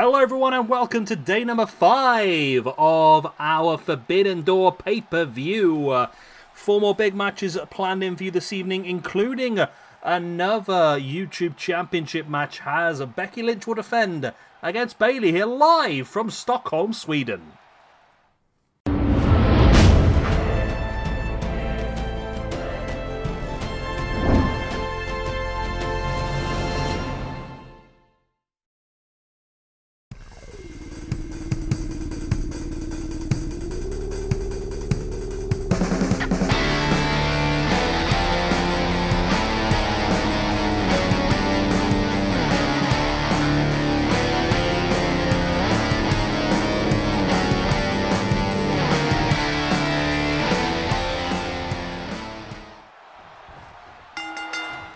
Hello everyone and welcome to day number 5 of our Forbidden Door pay-per-view. 4 more big matches planned in for you this evening, including another YouTube Championship match as Becky Lynch will defend against Bayley here live from Stockholm, Sweden.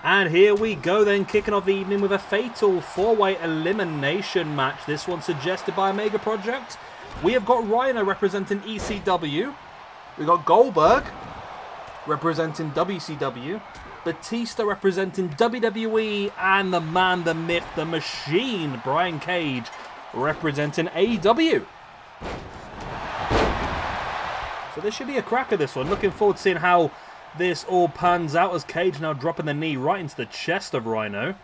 And here we go then, kicking off the evening with a fatal 4-way elimination match. This one suggested by Omega Project. We have got Rhyno representing ECW. We've got Goldberg representing WCW. Batista representing WWE. And the man, the myth, the machine, Brian Cage representing AEW. So this should be a cracker, this one. Looking forward to seeing how this all pans out as Cage now dropping the knee right into the chest of Rhyno.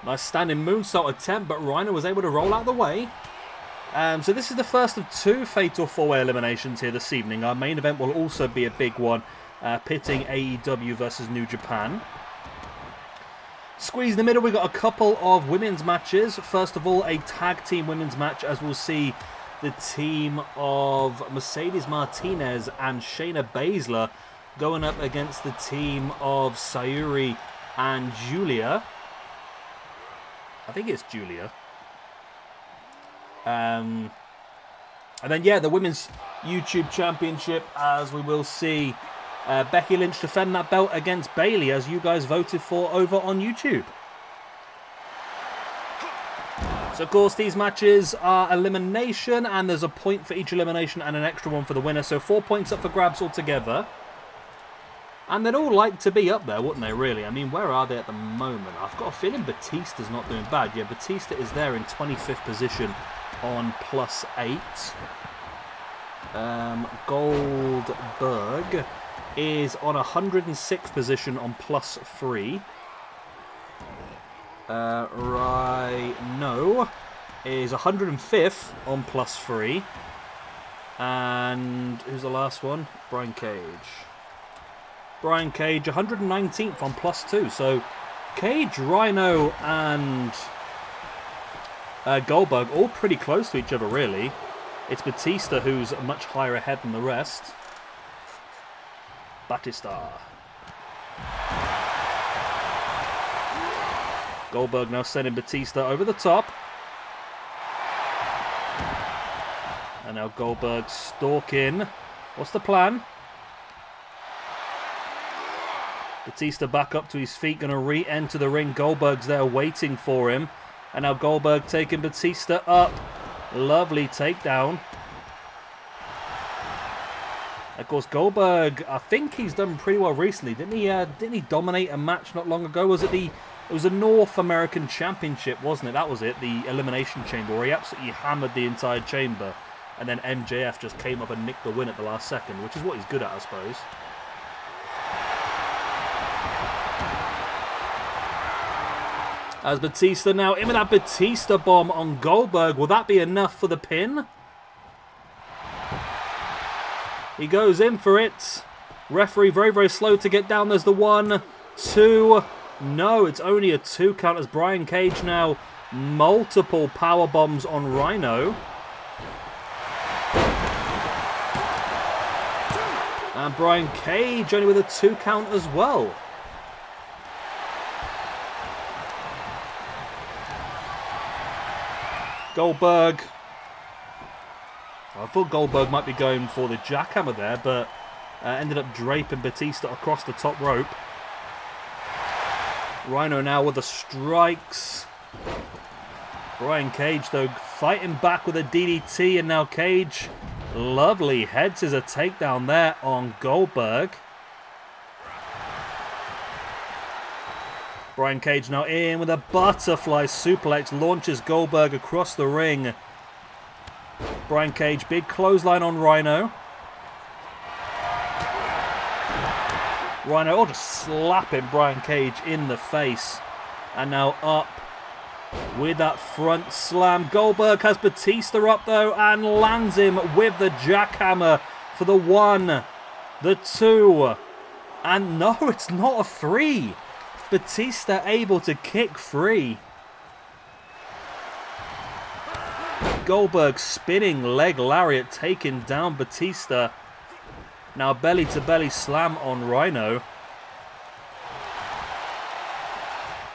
Nice standing moonsault attempt, but Rhyno was able to roll out of the way. So this is the first of 2 fatal 4-way eliminations here this evening. Our main event will also be a big one, pitting AEW versus New Japan. Squeeze in the middle, we've got a couple of women's matches. First of all, a tag team women's match, as we'll see the team of Mercedes Martinez and Shayna Baszler going up against the team of Syuri and Giulia. I think it's Giulia. And then, yeah, the Women's YouTube Championship, as we will see Becky Lynch defend that belt against Bayley, as you guys voted for over on YouTube. So, of course, these matches are elimination, and there's a point for each elimination and an extra one for the winner. So 4 points up for grabs altogether. And they'd all like to be up there, wouldn't they, really? I mean, where are they at the moment? I've got a feeling Batista's not doing bad. Yeah, Batista is there in 25th position on +8. Goldberg is on 106th position on +3. Rhyno is 105th on +3. And who's the last one? Brian Cage. Brian Cage, 119th on +2. So Cage, Rhyno, and Goldberg all pretty close to each other, really. It's Batista who's much higher ahead than the rest. Batista. Goldberg now sending Batista over the top. And now Goldberg stalking. What's the plan? Batista back up to his feet, going to re-enter the ring. Goldberg's there waiting for him. And now Goldberg taking Batista up. Lovely takedown. Of course, Goldberg, I think he's done pretty well recently. Didn't he dominate a match not long ago? It was a North American Championship, wasn't it? That was it, the Elimination Chamber, where he absolutely hammered the entire chamber. And then MJF just came up and nicked the win at the last second, which is what he's good at, I suppose. As Batista now in with that Batista bomb on Goldberg. Will that be enough for the pin? He goes in for it. Referee very, very slow to get down. There's the 1, 2... No, it's only a 2 count as Brian Cage now multiple power bombs on Rhyno. And Brian Cage only with a 2 count as well. Goldberg. I thought Goldberg might be going for the jackhammer there, but ended up draping Batista across the top rope. Rhyno now with the strikes. Brian Cage, though, fighting back with a DDT, and now Cage, lovely head scissor takedown there on Goldberg. Brian Cage now in with a butterfly suplex, launches Goldberg across the ring. Brian Cage, big clothesline on Rhyno. Rhyno, just slapping Brian Cage in the face. And now up with that front slam. Goldberg has Batista up though and lands him with the jackhammer for the 1, the 2, and no, it's not a 3. Batista able to kick free. Goldberg spinning leg lariat taking down Batista. Now belly to belly slam on Rhyno.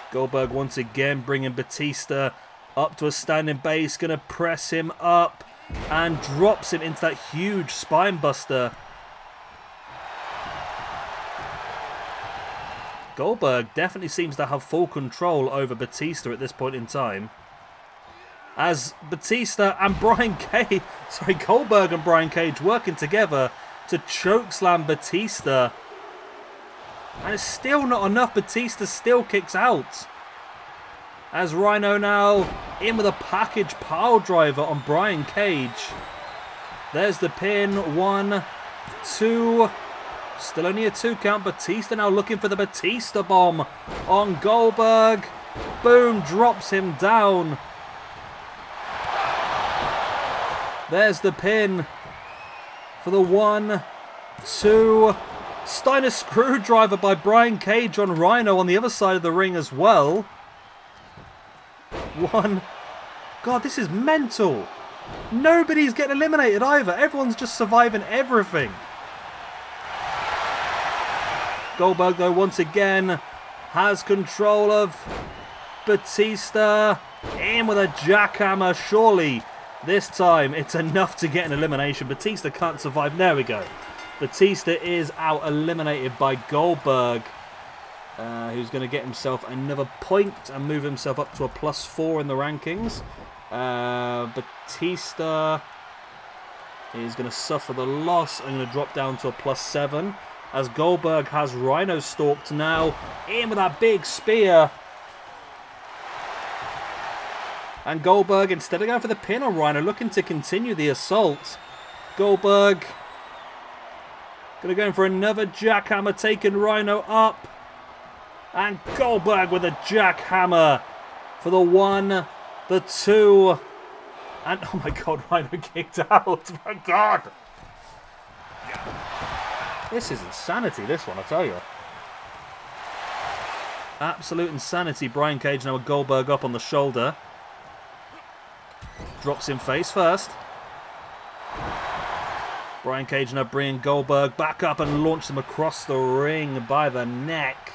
Goldberg once again bringing Batista up to a standing base. Going to press him up and drops him into that huge spine buster. Goldberg definitely seems to have full control over Batista at this point in time. As Batista and Goldberg and Brian Cage working together to chokeslam Batista. And it's still not enough. Batista still kicks out. As Rhyno now in with a package pile driver on Brian Cage. There's the pin. 1, 2. Still only a 2 count. Batista now looking for the Batista bomb on Goldberg. Boom. Drops him down. There's the pin for the 1, 2. Steiner screwdriver by Brian Cage on Rhyno on the other side of the ring as well. 1. God, this is mental. Nobody's getting eliminated either. Everyone's just surviving everything. Goldberg, though, once again has control of Batista. In with a jackhammer. Surely this time it's enough to get an elimination. Batista can't survive. There we go. Batista is out, eliminated by Goldberg, who's going to get himself another point and move himself up to a +4 in the rankings. Batista is going to suffer the loss and going to drop down to a +7. As Goldberg has Rhyno stalked now. In with that big spear. And Goldberg, instead of going for the pin on Rhyno, looking to continue the assault. Goldberg going to go in for another jackhammer, taking Rhyno up. And Goldberg with a jackhammer for the 1, the 2. And oh my god, Rhyno kicked out. My god. This is insanity, this one, I tell you. Absolute insanity. Brian Cage now with Goldberg up on the shoulder. Drops him face first. Brian Cage now bringing Goldberg back up and launches him across the ring by the neck.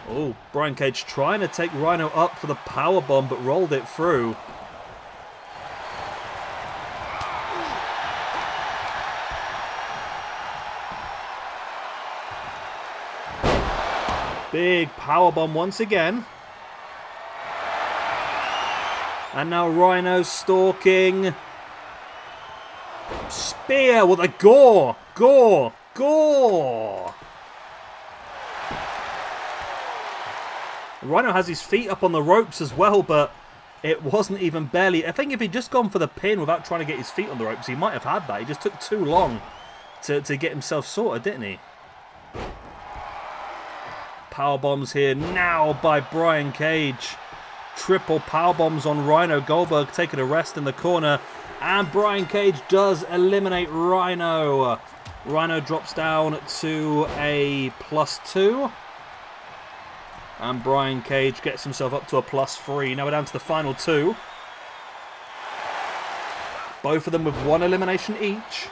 Oh, Brian Cage trying to take Rhyno up for the powerbomb, but rolled it through. Big powerbomb once again. And now Rhyno stalking. Spear with a gore. Gore. Rhyno has his feet up on the ropes as well, but it wasn't even barely. I think if he'd just gone for the pin without trying to get his feet on the ropes, he might have had that. He just took too long to get himself sorted, didn't he? Powerbombs here now by Brian Cage. Triple powerbombs on Rhyno. Goldberg taking a rest in the corner. And Brian Cage does eliminate Rhyno. Rhyno drops down to a +2. And Brian Cage gets himself up to a +3. Now we're down to the final 2. Both of them with 1 elimination each.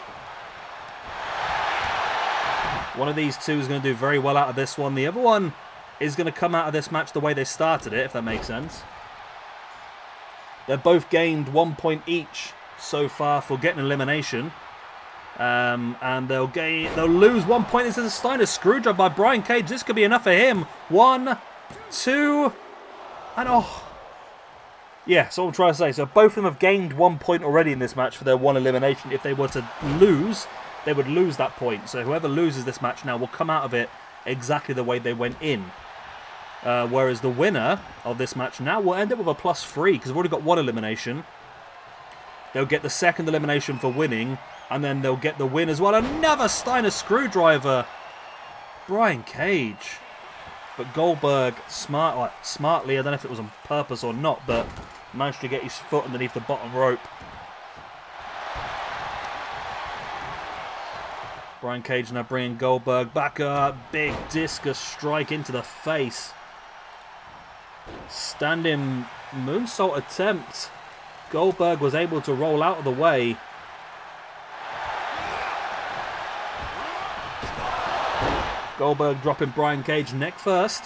One of these two is going to do very well out of this one. The other one is going to come out of this match the way they started it, if that makes sense. They've both gained 1 point each so far for getting elimination. And they'll lose 1 point into the Steiner screwdriver by Brian Cage. This could be enough for him. 1, 2, and oh. Yeah, that's what I'm trying to say. So both of them have gained 1 point already in this match for their 1 elimination. If they were to lose, they would lose that point. So whoever loses this match now will come out of it exactly the way they went in. Whereas the winner of this match now will end up with a +3 because they've already got 1 elimination. They'll get the second elimination for winning, and then they'll get the win as well. Another Steiner screwdriver. Brian Cage. But Goldberg, smartly, I don't know if it was on purpose or not, but managed to get his foot underneath the bottom rope. Brian Cage now bringing Goldberg back up. Big discus strike into the face. Standing moonsault attempt. Goldberg was able to roll out of the way. Goldberg dropping Brian Cage neck first.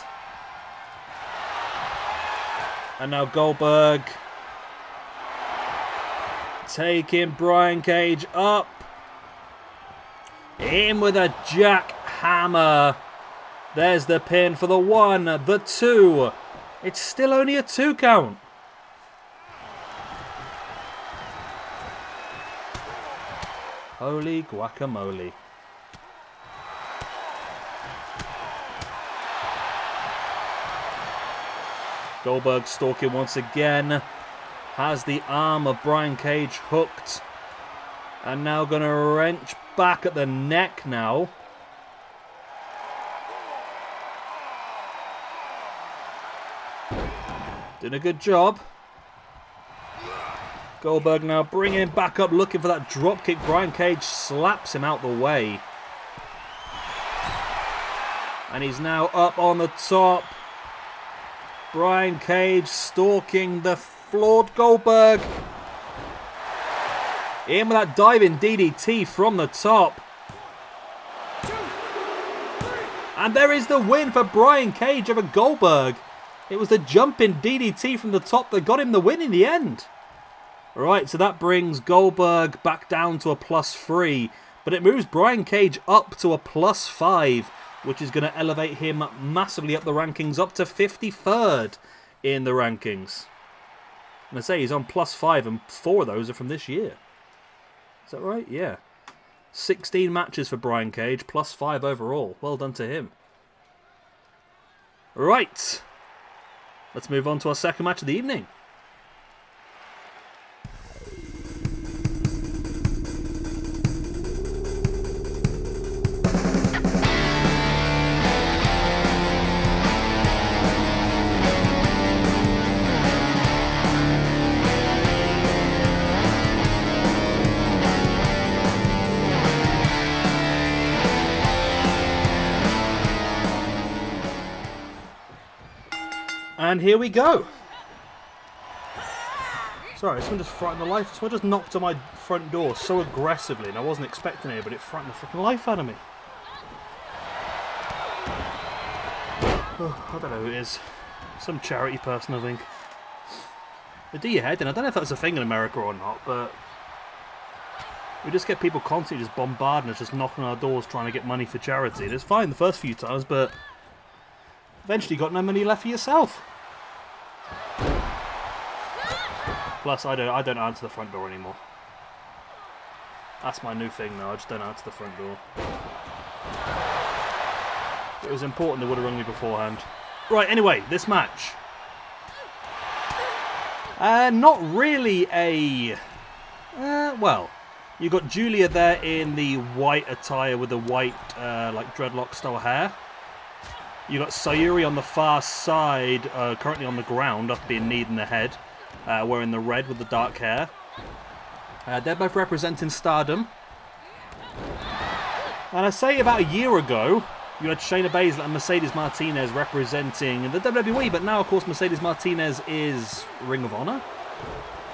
And now Goldberg taking Brian Cage up. In with a jackhammer. There's the pin for the 1, the 2. It's still only a 2 count. Holy guacamole. Goldberg stalking once again. Has the arm of Brian Cage hooked. And now going to wrench back at the neck now. Doing a good job. Goldberg now bringing him back up, looking for that dropkick. Brian Cage slaps him out the way. And he's now up on the top. Brian Cage stalking the floored Goldberg. In with that diving DDT from the top. And there is the win for Brian Cage over Goldberg. It was the jumping DDT from the top that got him the win in the end. Right, so that brings Goldberg back down to a +3. But it moves Brian Cage up to a +5, which is going to elevate him massively up the rankings, up to 53rd in the rankings. And I say he's on +5, and 4 of those are from this year. Is that right? Yeah. 16 matches for Brian Cage, +5 overall. Well done to him. Right. Let's move on to our second match of the evening. And here we go. Sorry, someone just frightened the life. Someone just knocked on my front door so aggressively, and I wasn't expecting it, but it frightened the freaking life out of me. Oh, I don't know who it is. Some charity person, I think. They do your head in. I don't know if that's a thing in America or not, but we just get people constantly just bombarding us, just knocking on our doors trying to get money for charity. And it's fine the first few times, but eventually you got no money left for yourself. Plus, I don't answer the front door anymore. That's my new thing now. I just don't answer the front door. If it was important, they would have rung me beforehand. Right, anyway, this match. Not really a... well, you got Giulia there in the white attire with the white, like, dreadlock-style hair. You got Syuri on the far side, currently on the ground after being kneed in the head. Wearing the red with the dark hair. They're both representing Stardom. And I say about a year ago, you had Shayna Baszler and Mercedes Martinez representing the WWE, but now, of course, Mercedes Martinez is Ring of Honor.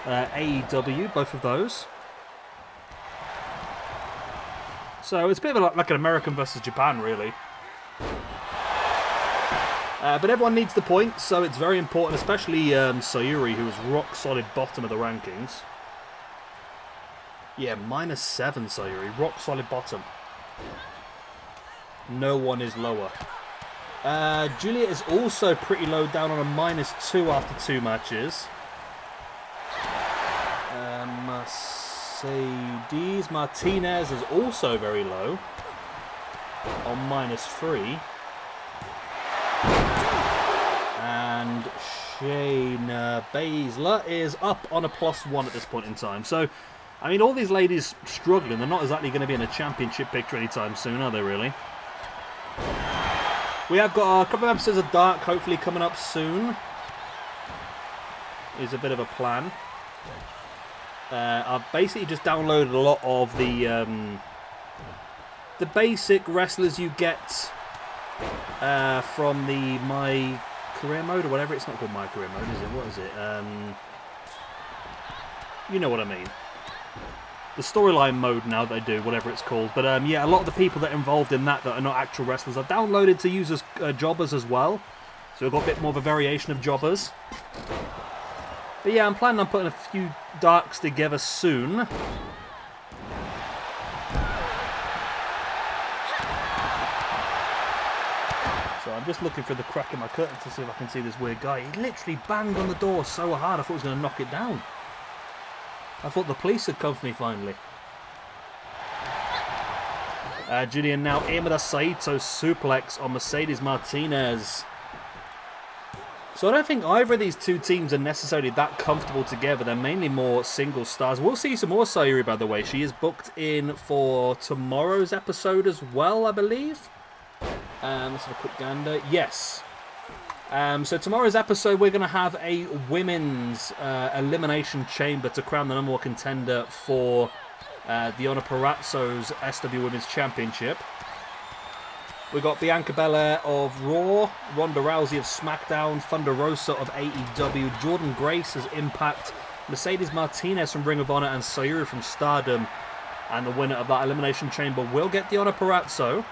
AEW, both of those. So it's a bit of like an American versus Japan, really. But everyone needs the points, so it's very important, especially Syuri, who is rock solid bottom of the rankings. Yeah, -7 Syuri, rock solid bottom. No one is lower. Giulia is also pretty low down on a -2 after 2 matches. Mercedes Martinez is also very low on -3. And Shayna Baszler is up on a +1 at this point in time. So, I mean, all these ladies struggling. They're not exactly going to be in a championship picture anytime soon, are they, really? We have got a couple of episodes of Dark hopefully coming up soon. Is a bit of a plan. I've basically just downloaded a lot of the basic wrestlers you get from the My Career Mode or whatever. It's not called My Career Mode, is it? What is it? You know what I mean. The storyline mode now they do, whatever it's called. But yeah, a lot of the people that are involved in that are not actual wrestlers, I've downloaded to use as jobbers as well. So we've got a bit more of a variation of jobbers. But yeah, I'm planning on putting a few darks together soon. So I'm just looking for the crack in my curtain to see if I can see this weird guy. He literally banged on the door so hard I thought he was going to knock it down. I thought the police had come for me finally. Giulia now in with a Saito suplex on Mercedes Martinez. So I don't think either of these two teams are necessarily that comfortable together. They're mainly more single stars. We'll see some more Syuri, by the way. She is booked in for tomorrow's episode as well, I believe. Let's have a quick gander. Yes. So tomorrow's episode, we're going to have a women's elimination chamber to crown the #1 contender for the Honor Parazzo's SW Women's Championship. We've got Bianca Belair of Raw, Ronda Rousey of SmackDown, Thunder Rosa of AEW, Jordan Grace as Impact, Mercedes Martinez from Ring of Honor, and Syuri from Stardom. And the winner of that Elimination Chamber will get the Honor Parazzo.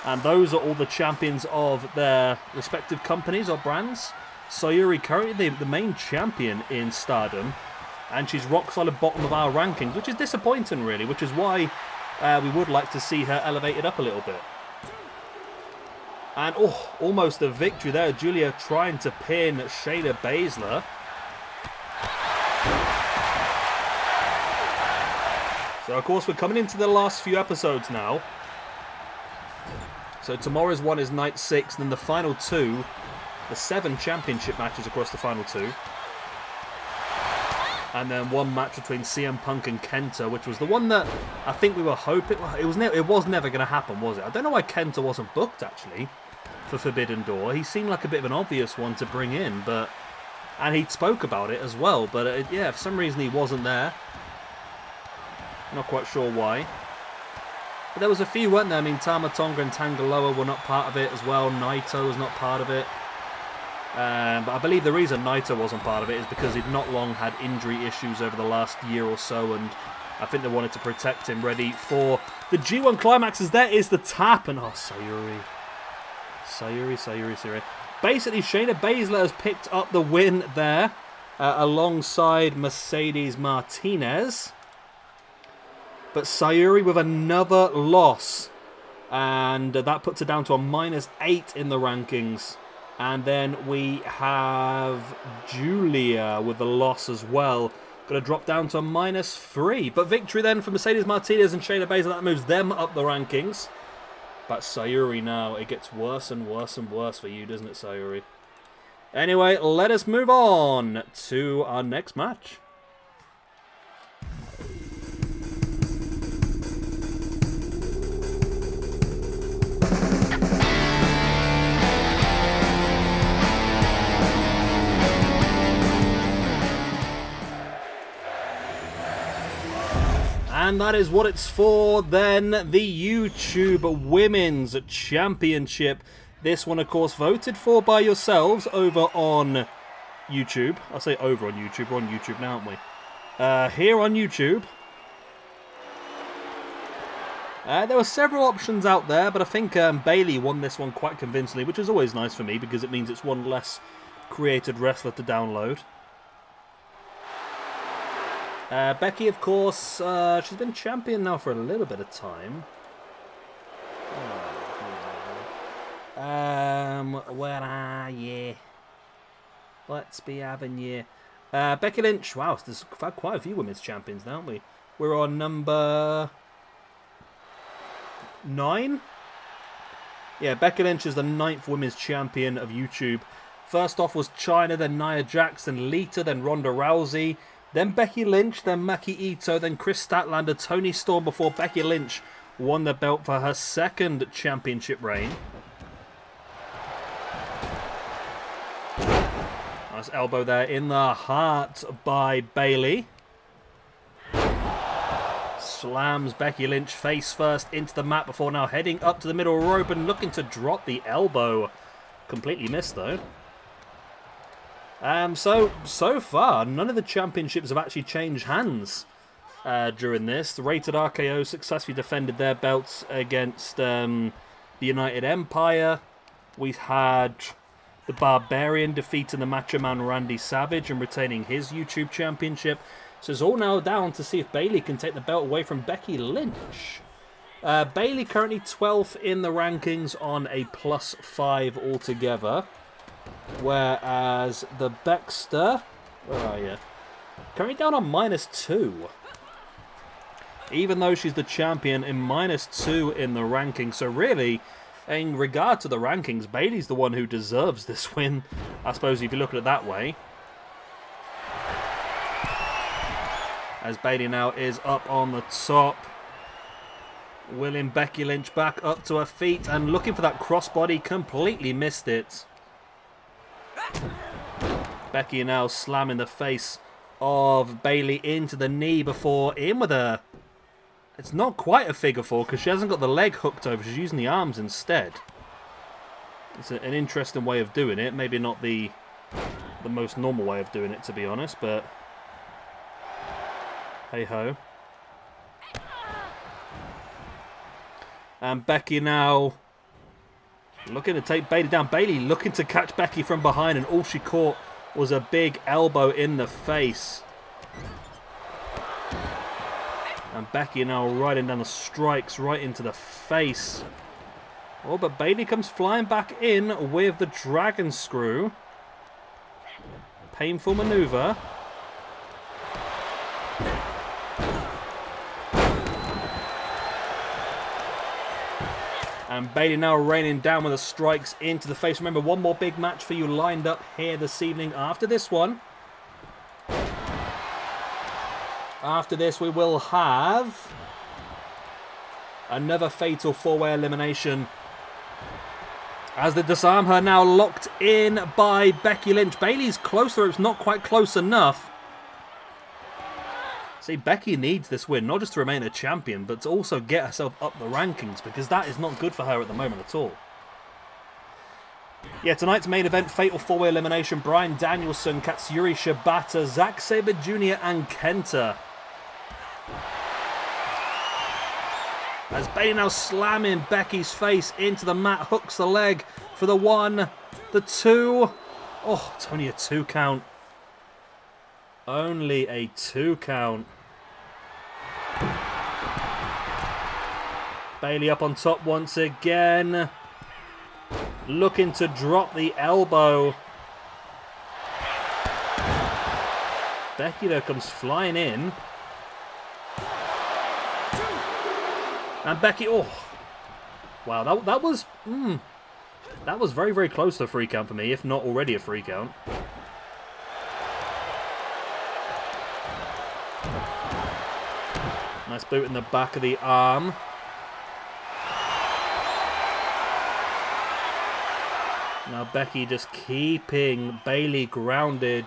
And those are all the champions of their respective companies or brands. Syuri currently the main champion in Stardom, and she's rock solid bottom of our rankings, which is disappointing really, which is why we would like to see her elevated up a little bit. And oh, almost a victory there. Giulia trying to pin Shayna Baszler. So of course we're coming into the last few episodes now. So tomorrow's one is night 6, and then the final 2, the 7 championship matches across the final 2. And then one match between CM Punk and KENTA, which was the one that I think we were hoping... It was never going to happen, was it? I don't know why KENTA wasn't booked, actually, for Forbidden Door. He seemed like a bit of an obvious one to bring in, but... And he spoke about it as well, but yeah, for some reason he wasn't there. Not quite sure why. But there was a few, weren't there? I mean, Tama Tonga and Tangaloa were not part of it as well. Naito was not part of it. But I believe the reason Naito wasn't part of it is because he'd not long had injury issues over the last year or so, and I think they wanted to protect him ready for the G1 climaxes. There is the tap, and oh, Syuri. Basically, Shayna Baszler has picked up the win there alongside Mercedes Martinez. But Syuri with another loss, and that puts her down to a -8 in the rankings. And then we have Giulia with the loss as well. Going to drop down to a -3. But victory then for Mercedes Martinez and Shayna Baszler. That moves them up the rankings. But Syuri now, it gets worse and worse and worse for you, doesn't it, Syuri? Anyway, let us move on to our next match. And that is what it's for then, the YouTube Women's Championship. This one, of course, voted for by yourselves over on YouTube. I say over on YouTube, we're on YouTube now, aren't we? Here on YouTube. There were several options out there, but I think Bayley won this one quite convincingly, which is always nice for me because it means it's one less created wrestler to download. Becky, of course, she's been champion now for a little bit of time. Where are you? Let's be having you. Becky Lynch. Wow, there's quite a few women's champions now, aren't we? We're on number 9. Yeah, Becky Lynch is the 9th women's champion of YouTube. First off was China, then Nia Jackson, Lita, then Ronda Rousey, then Becky Lynch, then Maki Ito, then Chris Statlander, Toni Storm before Becky Lynch won the belt for her 2nd championship reign. Nice elbow there in the heart by Bayley. Slams Becky Lynch face first into the mat before now heading up to the middle rope and looking to drop the elbow. Completely missed though. So far, none of the championships have actually changed hands during this. The Rated RKO successfully defended their belts against the United Empire. We've had the Barbarian defeating the Macho Man Randy Savage and retaining his YouTube championship. So it's all now down to see if Bayley can take the belt away from Becky Lynch. Bayley currently 12th in the rankings on a +5 altogether. Whereas the Baxter, where are you? Currently down on -2. Even though she's the champion in -2 in the rankings. So really, in regard to the rankings, Bayley's the one who deserves this win. I suppose if you look at it that way. As Bayley now is up on the top. Willing Becky Lynch back up to her feet and looking for that crossbody. Completely missed it. Becky now slamming the face of Bayley into the knee before in with a... It's not quite a figure 4 because she hasn't got the leg hooked over. She's using the arms instead. It's an interesting way of doing it. Maybe not the most normal way of doing it, to be honest, but... Hey-ho. And Becky now looking to take Bayley down. Bayley looking to catch Becky from behind, and all she caught was a big elbow in the face. And Becky now riding down the strikes right into the face. Oh, but Bayley comes flying back in with the dragon screw. Painful maneuver. And Bayley now raining down with the strikes into the face. Remember, one more big match for you lined up here this evening after this one. After this, we will have another fatal 4-way elimination. As they disarm her, now locked in by Becky Lynch. Bayley's close to her. It's not quite close enough. See, Becky needs this win, not just to remain a champion, but to also get herself up the rankings, because that is not good for her at the moment at all. Yeah, tonight's main event, fatal 4-way elimination. Bryan, Danielson, Katsuyori, Shibata, Zack, Sabre Jr. and KENTA. As Bayley now slamming Becky's face into the mat, hooks the leg for the 1, the 2. Oh, it's only a 2 count. Only a 2 count. Bayley up on top once again. Looking to drop the elbow. Becky though comes flying in. And Becky, oh. Wow, that was very, very close to a 3 count for me, if not already a 3 count. Nice boot in the back of the arm. Now Becky just keeping Bayley grounded.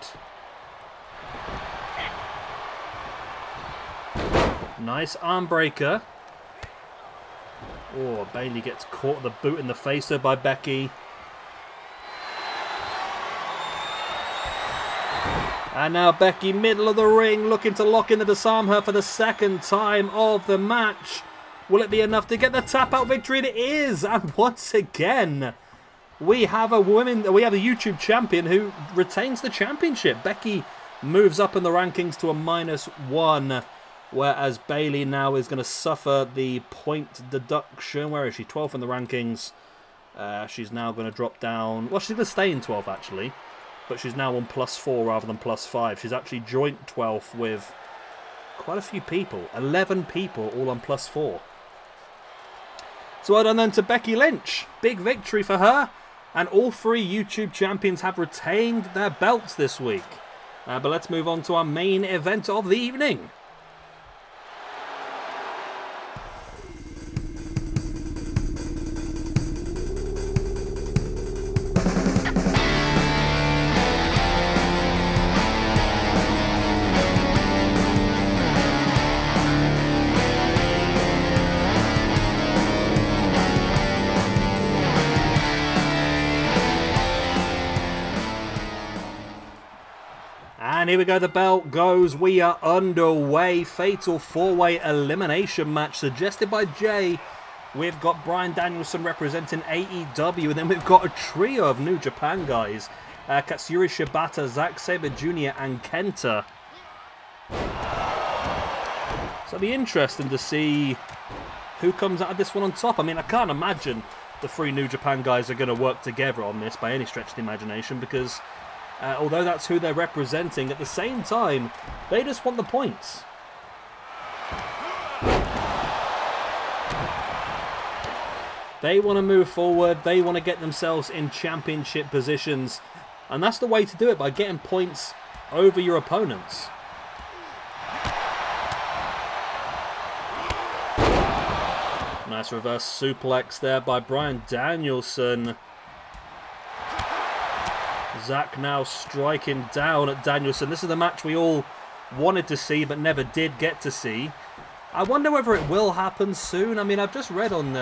Nice arm breaker. Oh, Bayley gets caught the boot in the face there by Becky. And now Becky, middle of the ring, looking to lock in the disarm her for the 2nd time of the match. Will it be enough to get the tap-out victory? It is! And once again, we have a YouTube champion who retains the championship. Becky moves up in the rankings to a -1, whereas Bayley now is going to suffer the point deduction. Where is she? 12th in the rankings. She's now going to drop down. Well, she's going to stay in 12th, actually. but she's now on +4 rather than +5. She's actually joint 12th with quite a few people. 11 people all on +4. So well done then to Becky Lynch. Big victory for her. And all 3 YouTube champions have retained their belts this week. But let's move on to our main event of the evening. And here we go, the belt goes. We are underway. Fatal 4-way elimination match suggested by Jay. We've got Bryan Danielson representing AEW, and then we've got a trio of New Japan guys. Katsuyori, Shibata, Zack, Sabre Jr. and KENTA. So it'll be interesting to see who comes out of this one on top. I mean, I can't imagine the 3 New Japan guys are going to work together on this by any stretch of the imagination, because although that's who they're representing, at the same time, they just want the points. They want to move forward. They want to get themselves in championship positions. And that's the way to do it, by getting points over your opponents. Nice reverse suplex there by Bryan Danielson. Zack now striking down at Danielson. This is the match we all wanted to see but never did get to see. I wonder whether it will happen soon. I mean, I've just read on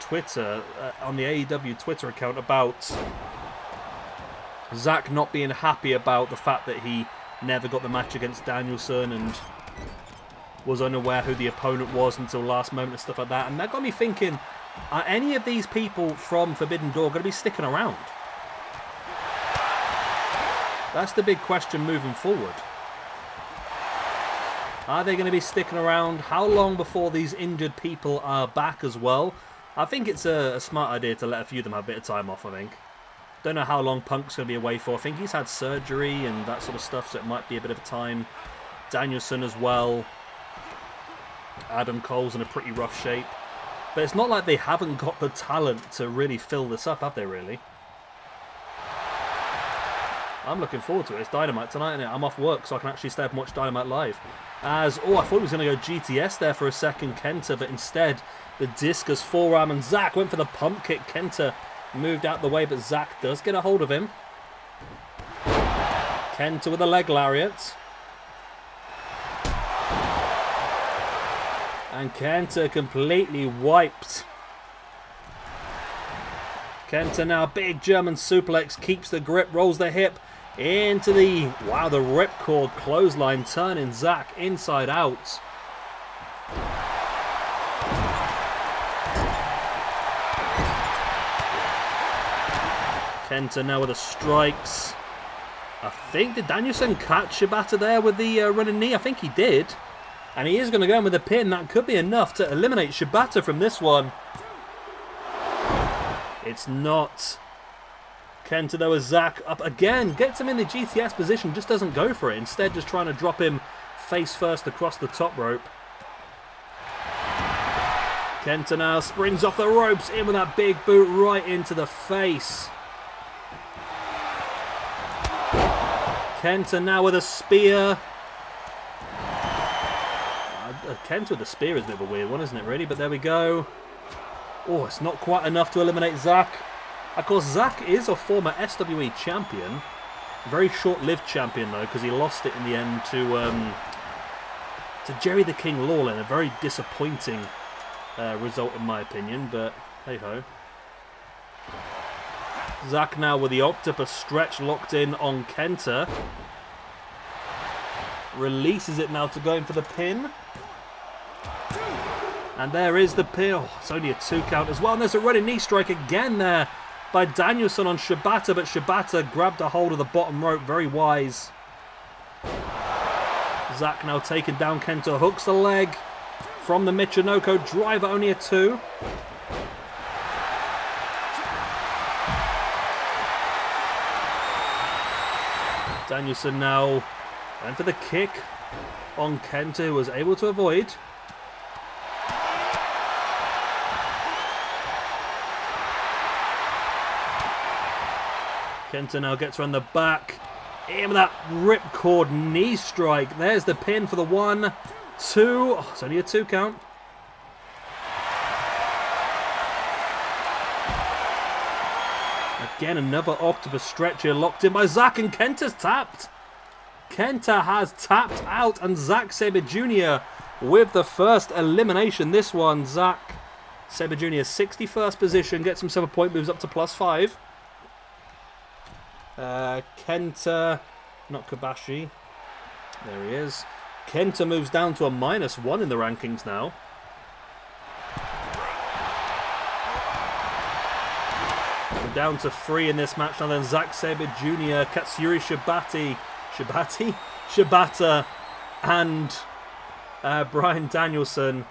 Twitter, on the AEW Twitter account, about Zack not being happy about the fact that he never got the match against Danielson and was unaware who the opponent was until last moment and stuff like that. And that got me thinking, are any of these people from Forbidden Door going to be sticking around? That's the big question moving forward. Are they going to be sticking around? How long before these injured people are back as well? I think it's a smart idea to let a few of them have a bit of time off, I think. Don't know how long Punk's going to be away for. I think he's had surgery and that sort of stuff, so it might be a bit of time. Danielson as well. Adam Cole's in a pretty rough shape. But it's not like they haven't got the talent to really fill this up, have they, really? I'm looking forward to it. It's Dynamite tonight, isn't it? I'm off work, so I can actually stay up and watch Dynamite live. As, I thought he was going to go GTS there for a second, KENTA, but instead, the discus forearm, and Zack went for the pump kick. KENTA moved out the way, but Zack does get a hold of him. KENTA with a leg lariat. And KENTA completely wiped. KENTA now, big German suplex, keeps the grip, rolls the hip into the, wow, the ripcord clothesline, turning Zack inside out. KENTA now with the strikes. I think, did Danielson catch Shibata there with the running knee? I think he did. And he is going to go in with a pin. That could be enough to eliminate Shibata from this one. It's not. KENTA though, as Zack up again, gets him in the GTS position, just doesn't go for it. Instead, just trying to drop him face first across the top rope. KENTA now springs off the ropes, in with that big boot right into the face. KENTA now with a spear. KENTA with the spear is a bit of a weird one, isn't it, really? But there we go. Oh, it's not quite enough to eliminate Zack. Of course, Zack is a former SWE champion. Very short-lived champion, though, because he lost it in the end to Jerry the King Lawler in a very disappointing result, in my opinion. But, hey-ho. Zack now with the octopus stretch locked in on KENTA. Releases it now to go in for the pin. And there is the pin. Oh, it's only a 2 count as well. And there's a running knee strike again there by Danielson on Shibata. But Shibata grabbed a hold of the bottom rope. Very wise. Zack now taking down KENTA. Hooks the leg from the Michinoku driver. Only a 2. Danielson now went for the kick on KENTA, who was able to avoid. KENTA now gets around the back. In with that ripcord knee strike. There's the pin for the 1, 2. Oh, it's only a 2 count. Again, another octopus stretcher locked in by Zack, and KENTA's tapped. KENTA has tapped out, and Zack Sabre Jr. with the first elimination. This one, Zack Sabre Jr. 61st position, gets himself a point, moves up to +5. KENTA, not Kobashi. There he is. KENTA moves down to a -1 in the rankings now. We're down to 3 in this match now. Then Zack Sabre Jr., Katsuyori, Shibata, and Bryan Danielson.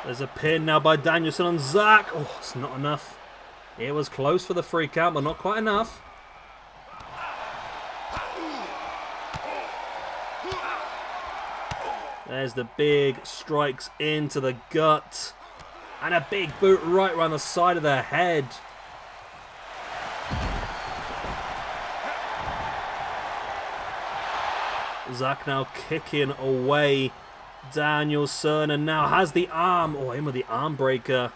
There's a pin now by Danielson on Zack. Oh, it's not enough. It was close for the 3 count, but not quite enough. There's the big strikes into the gut. And a big boot right around the side of the head. Zack now kicking away Danielson, and now has the arm. Oh, in with the arm breaker.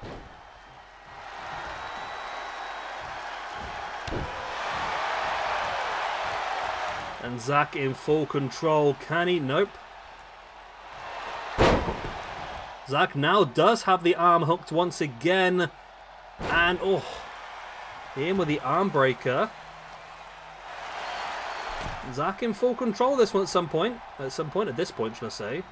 And Zack in full control. Can he? Nope. Zack now does have the arm hooked once again. And, oh, in with the arm breaker. Zack in full control this one at some point. At this point, should I say.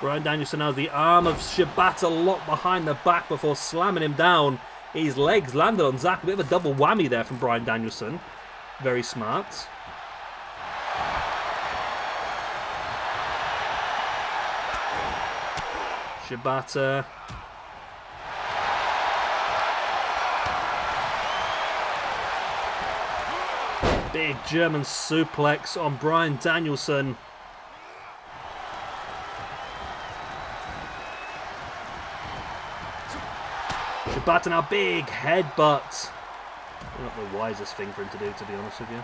Bryan Danielson has the arm of Shibata locked behind the back before slamming him down. His legs landed on Zack. A bit of a double whammy there from Bryan Danielson. Very smart. Shibata. Big German suplex on Bryan Danielson. Shibata now, big headbutt. Not the wisest thing for him to do, to be honest with you.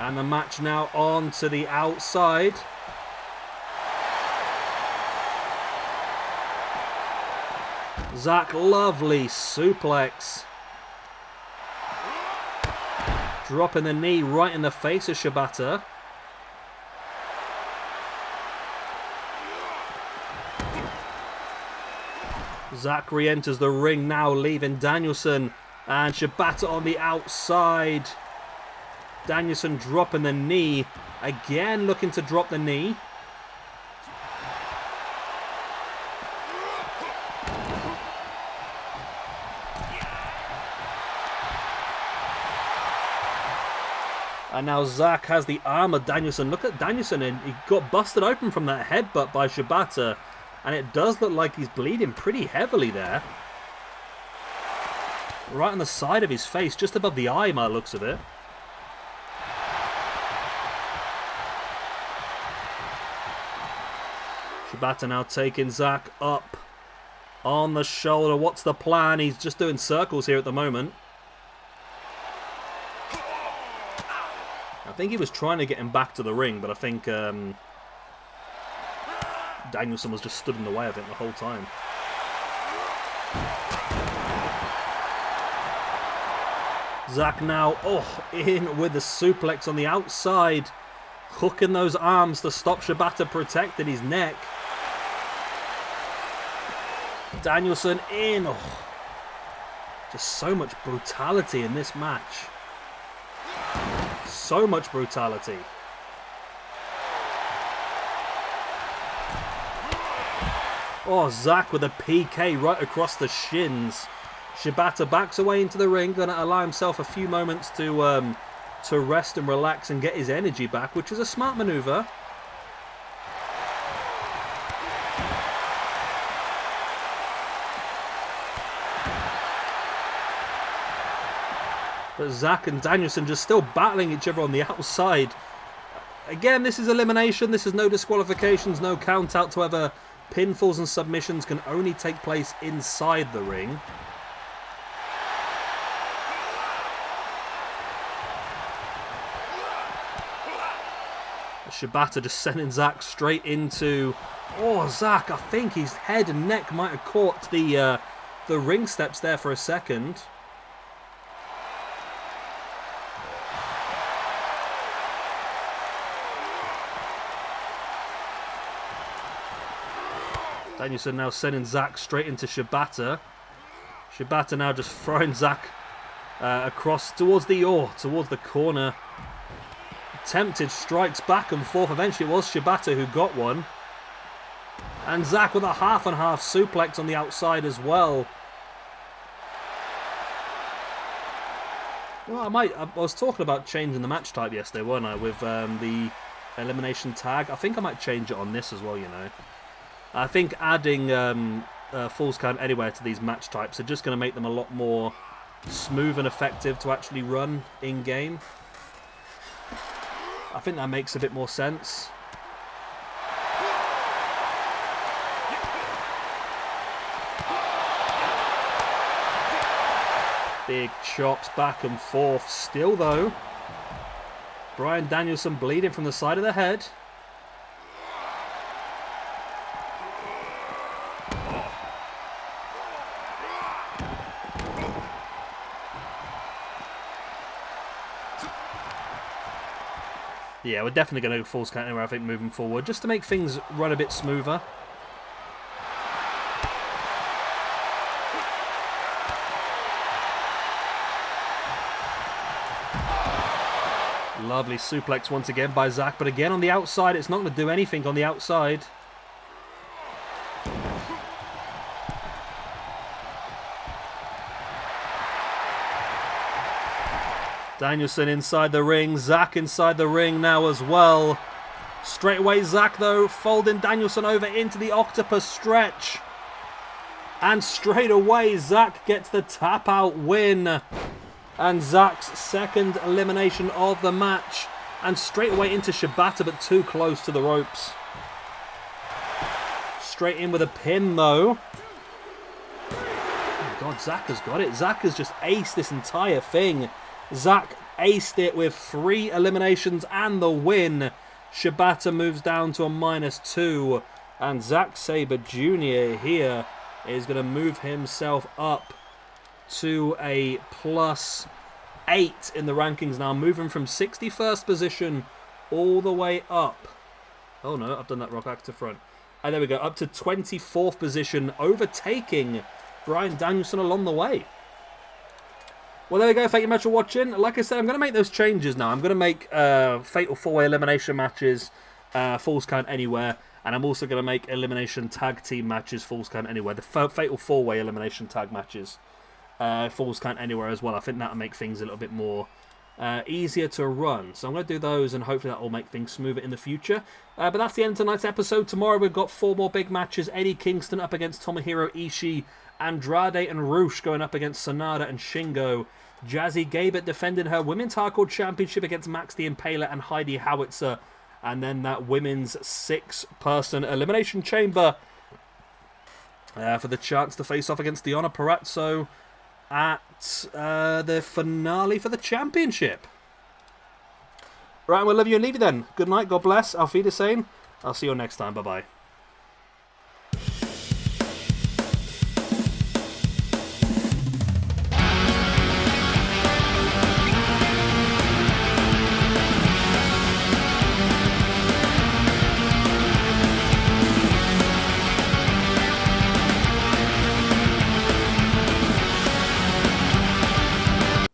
And the match now on to the outside. Zack, lovely suplex. Dropping the knee right in the face of Shibata. Zack re-enters the ring now, leaving Danielson and Shibata on the outside. Danielson dropping the knee. Again looking to drop the knee. And now Zack has the arm of Danielson. Look at Danielson, and he got busted open from that headbutt by Shibata. And it does look like he's bleeding pretty heavily there. Right on the side of his face, just above the eye by the looks of it. Shibata now taking Zack up on the shoulder. What's the plan? He's just doing circles here at the moment. I think he was trying to get him back to the ring, but I think Danielson was just stood in the way of it the whole time. Zack now, in with the suplex on the outside. Hooking those arms to stop Shibata, protecting his neck. Danielson in. Just so much brutality in this match. So much brutality. Oh, Zack with a PK right across the shins. Shibata backs away into the ring, going to allow himself a few moments to rest and relax and get his energy back, which is a smart maneuver. But Zack and Danielson just still battling each other on the outside. Again, this is elimination. This is no disqualifications, no count out to ever. Pinfalls and submissions can only take place inside the ring. Shibata just sending Zack straight into... Oh, Zack, I think his head and neck might have caught the ring steps there for a second. Danielson now sending Zack straight into Shibata. Shibata now just throwing Zack across towards the corner. Attempted strikes back and forth. Eventually it was Shibata who got one. And Zack with a half and half suplex on the outside as well. Well, I was talking about changing the match type yesterday, weren't I? With the elimination tag. I think I might change it on this as well, you know. I think adding Falls Count Anywhere to these match types are just going to make them a lot more smooth and effective to actually run in-game. I think that makes a bit more sense. Big chops back and forth. Still, though, Bryan Danielson bleeding from the side of the head. Yeah, we're definitely going to go Falls Count Anywhere, I think, moving forward, just to make things run a bit smoother. Lovely suplex once again by Zack, but again on the outside, it's not going to do anything on the outside. Danielson inside the ring, Zack inside the ring now as well. Straight away Zack though, folding Danielson over into the octopus stretch. And straight away Zack gets the tap out win. And Zack's second elimination of the match. And straight away into Shibata, but too close to the ropes. Straight in with a pin though. Oh my god, Zack has got it. Zack has just aced this entire thing. Zack aced it with 3 eliminations and the win. Shibata moves down to a -2. And Zack Sabre Jr. here is going to move himself up to a +8 in the rankings now. Moving from 61st position all the way up. Oh no, I've done that rock back to front. And there we go, up to 24th position, overtaking Bryan Danielson along the way. Well, there we go. Thank you much for watching. Like I said, I'm going to make those changes now. I'm going to make Fatal 4-Way Elimination matches, Falls Count Anywhere. And I'm also going to make Elimination Tag Team matches, Falls Count Anywhere. The Fatal 4-Way Elimination Tag matches, Falls Count Anywhere as well. I think that'll make things a little bit more easier to run. So I'm going to do those, and hopefully that will make things smoother in the future. But that's the end of tonight's episode. Tomorrow we've got 4 more big matches. Eddie Kingston up against Tomohiro Ishii. Andrade and Rush going up against Sonata and Shingo. Jazzy Gabert defending her Women's Hardcore Championship against Max the Impaler and Heidi Howitzer. And then that Women's 6-person Elimination Chamber for the chance to face off against Deonna Purrazzo at the finale for the championship. Right, we'll love you and leave you then. Good night, God bless, Auf Wiedersehen. I'll see you next time, bye-bye.